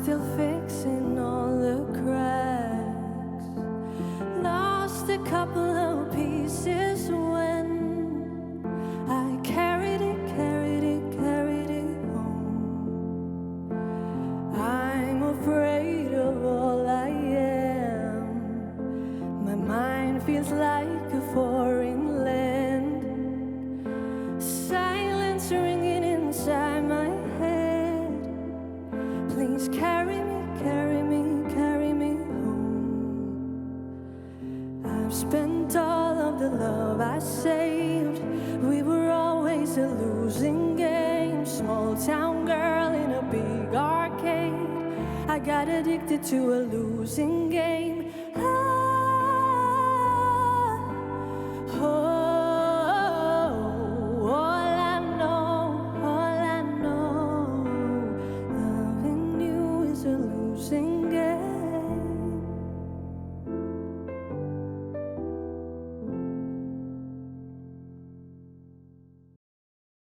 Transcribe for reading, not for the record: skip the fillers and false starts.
still fixing all the cracks. Lost a couple of pieces when I carried it home. I'm afraid of all I am. My mind feels like a foreign land. Silence ringing inside my head. Please carry me home. I've spent all of the love I saved. We were always a losing game. Small town girl in a big arcade. I got addicted to a losing game.